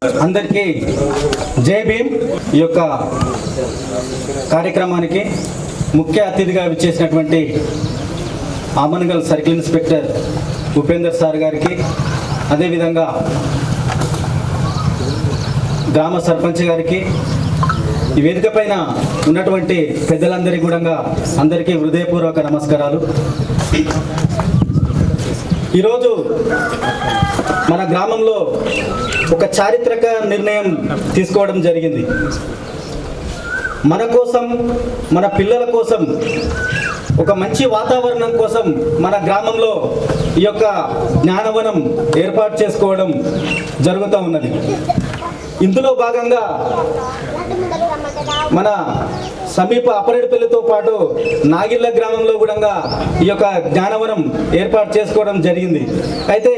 అందరికీ జై భీమ్. ఈ యొక్క కార్యక్రమానికి ముఖ్య అతిథిగా విచ్చేసినటువంటి Amangal circle inspector Upender sir గారికి, అదేవిధంగా గ్రామ సర్పంచ్ గారికి, ఈ వేదిక పైన ఉన్నటువంటి పెద్దలందరికీ కూడా అందరికీ హృదయపూర్వక నమస్కారాలు. ఈరోజు మన గ్రామంలో ఒక చారిత్రక నిర్ణయం తీసుకోవడం జరిగింది. మన కోసం, మన పిల్లల కోసం, ఒక మంచి వాతావరణం కోసం మన గ్రామంలో ఈ యొక్క జ్ఞానవనం ఏర్పాటు చేసుకోవడం జరుగుతూ ఉన్నది. ఇందులో భాగంగా మన సమీప అపరెడ్డిపల్లితో పాటు నాగిళ్ళ గ్రామంలో కూడా ఈ యొక్క జ్ఞానవనం ఏర్పాటు చేసుకోవడం జరిగింది. అయితే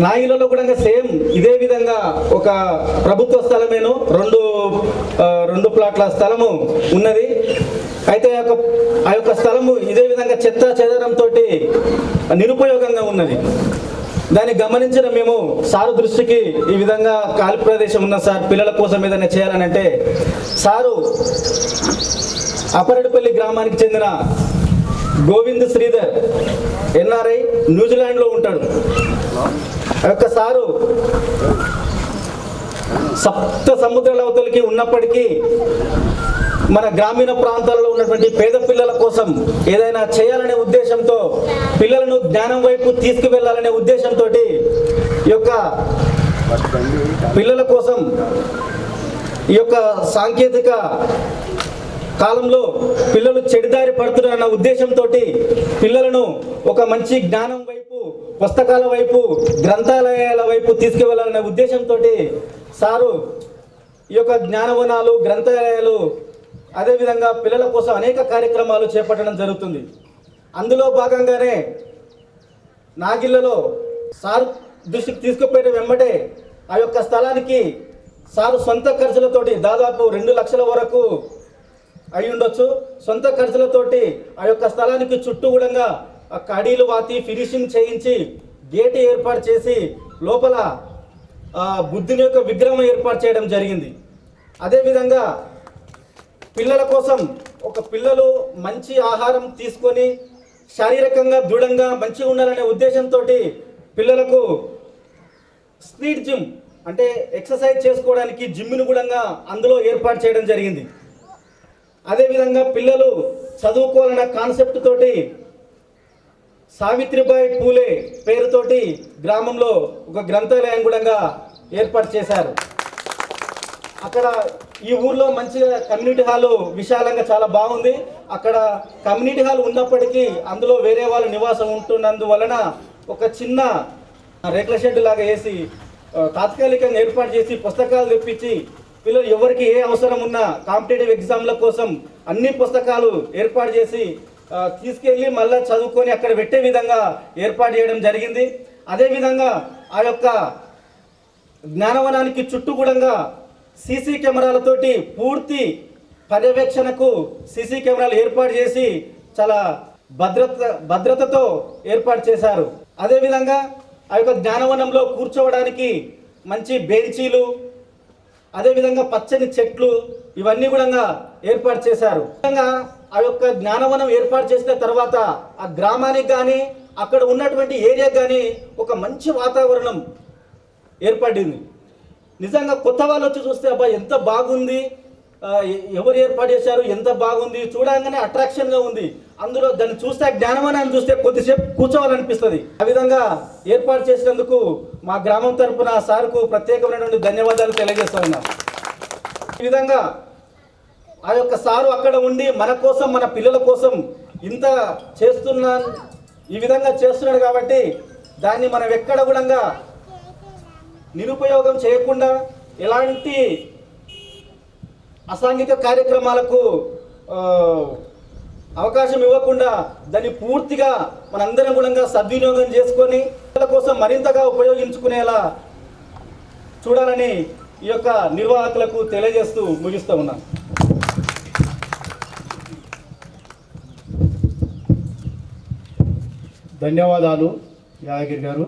నాగిళ్ళలో కూడా సేమ్ ఇదే విధంగా ఒక ప్రభుత్వ స్థలమేను రెండు ప్లాట్ల స్థలము ఉన్నది. అయితే ఆ యొక్క స్థలము ఇదే విధంగా చెత్త చెదరంతో నిరుపయోగంగా ఉన్నది. దాన్ని గమనించిన మేము సారు దృష్టికి ఈ విధంగా ఖాళీ ప్రదేశం ఉన్న సార్, పిల్లల కోసం ఏదైనా చేయాలని అంటే, సారు అపరెడ్డిపల్లి గ్రామానికి చెందిన గోవింద్ శ్రీధర్ ఎన్ఆర్ఐ, న్యూజిలాండ్లో ఉంటాడు. ఆ యొక్క సారు సప్త సముద్రాల అవతలికి ఉన్నప్పటికీ మన గ్రామీణ ప్రాంతాలలో ఉన్నటువంటి పేద పిల్లల కోసం ఏదైనా చేయాలనే ఉద్దేశంతో, పిల్లలను జ్ఞానం వైపు తీసుకువెళ్ళాలనే ఉద్దేశంతో ఈ యొక్క పిల్లల కోసం ఈ యొక్క సాంకేతిక కాలంలో పిల్లలు చెడుదారి పడుతున్నారన్న ఉద్దేశంతో పిల్లలను ఒక మంచి జ్ఞానం వైపు, పుస్తకాల వైపు, గ్రంథాలయాల వైపు తీసుకువెళ్ళాలనే ఉద్దేశంతో సారు ఈ యొక్క జ్ఞానవనాలు, గ్రంథాలయాలు, అదేవిధంగా పిల్లల కోసం అనేక కార్యక్రమాలు చేపట్టడం జరుగుతుంది. అందులో భాగంగానే నాగిళ్ళలో సారు దృష్టికి తీసుకుపోయిన వెంబడే ఆ యొక్క స్థలానికి సారు సొంత ఖర్చులతోటి దాదాపు 2 లక్షల వరకు అయి ఉండొచ్చు. సొంత ఖర్చులతోటి ఆ యొక్క స్థలానికి చుట్టూ కూడా కడీలు వాతి, ఫినిషింగ్ చేయించి, గేట్ ఏర్పాటు చేసి, లోపల బుద్ధుని యొక్క విగ్రహం ఏర్పాటు చేయడం జరిగింది. అదేవిధంగా పిల్లల కోసం పిల్లలు మంచి ఆహారం తీసుకొని శారీరకంగా దృఢంగా మంచిగా ఉండాలనే ఉద్దేశంతో పిల్లలకు స్పీడ్ జిమ్, అంటే ఎక్సర్సైజ్ చేసుకోవడానికి జిమ్ను కూడా అందులో ఏర్పాటు చేయడం జరిగింది. అదేవిధంగా పిల్లలు చదువుకోవాలన్న కాన్సెప్ట్ తోటి సావిత్రిబాయి పూలే పేరుతోటి గ్రామంలో ఒక గ్రంథాలయం కూడా ఏర్పాటు చేశారు. అక్కడ ఈ ఊర్లో మంచిగా కమ్యూనిటీ హాల్ విశాలంగా చాలా బాగుంది. అక్కడ కమ్యూనిటీ హాల్ ఉన్నప్పటికీ అందులో వేరే వాళ్ళ నివాసం ఉంటున్నందువలన ఒక చిన్న రేకుల షెడ్ లాగా వేసి తాత్కాలికంగా ఏర్పాటు చేసి పుస్తకాలు తెప్పించి పిల్లలు ఎవరికి ఏ అవసరం ఉన్నా కాంపిటేటివ్ ఎగ్జామ్ల కోసం అన్ని పుస్తకాలు ఏర్పాటు చేసి తీసుకెళ్ళి మళ్ళీ చదువుకొని అక్కడ పెట్టే విధంగా ఏర్పాటు చేయడం జరిగింది. అదేవిధంగా ఆ యొక్క జ్ఞానవనానికి చుట్టూ కూడా సీసీ కెమెరాలతోటి పూర్తి పర్యవేక్షణకు సీసీ కెమెరాలు ఏర్పాటు చేసి చాలా భద్రతతో ఏర్పాటు చేశారు. అదేవిధంగా ఆ యొక్క జ్ఞానవనంలో కూర్చోవడానికి మంచి బెంచీలు, అదేవిధంగా పచ్చని చెట్లు, ఇవన్నీ కూడా ఏర్పాటు చేశారు. ఆ యొక్క జ్ఞానవనం ఏర్పాటు చేసిన తర్వాత ఆ గ్రామానికి కానీ అక్కడ ఉన్నటువంటి ఏరియాకి కానీ ఒక మంచి వాతావరణం ఏర్పడింది. నిజంగా కొత్త వాళ్ళు వచ్చి చూస్తే అబ్బా ఎంత బాగుంది, ఎవరు ఏర్పాటు చేశారు, ఎంత బాగుంది, చూడగానే అట్రాక్షన్గా ఉంది. అందులో దాన్ని చూస్తే జ్ఞానవనాన్ని చూస్తే కొద్దిసేపు కూర్చోవాలనిపిస్తుంది. ఆ విధంగా ఏర్పాటు చేసినందుకు మా గ్రామం తరఫున సార్కు ప్రత్యేకమైనటువంటి ధన్యవాదాలు తెలియజేస్తా ఉన్నాం. ఈ విధంగా ఆ యొక్క సారు అక్కడ ఉండి మన కోసం, మన పిల్లల కోసం ఇంత ఈ విధంగా చేస్తున్నాడు కాబట్టి దాన్ని మనం ఎక్కడ కూడా నిరుపయోగం చేయకుండా, ఎలాంటి అసాంఘిక కార్యక్రమాలకు అవకాశం ఇవ్వకుండా దాన్ని పూర్తిగా మనందరం కూడా సద్వినియోగం చేసుకొని పిల్లల కోసం మరింతగా ఉపయోగించుకునేలా చూడాలని ఈ యొక్క నిర్వాహకులకు తెలియజేస్తూ ముగిస్తూ ఉన్నాను. ధన్యవాదాలు యాదగిరి గారు.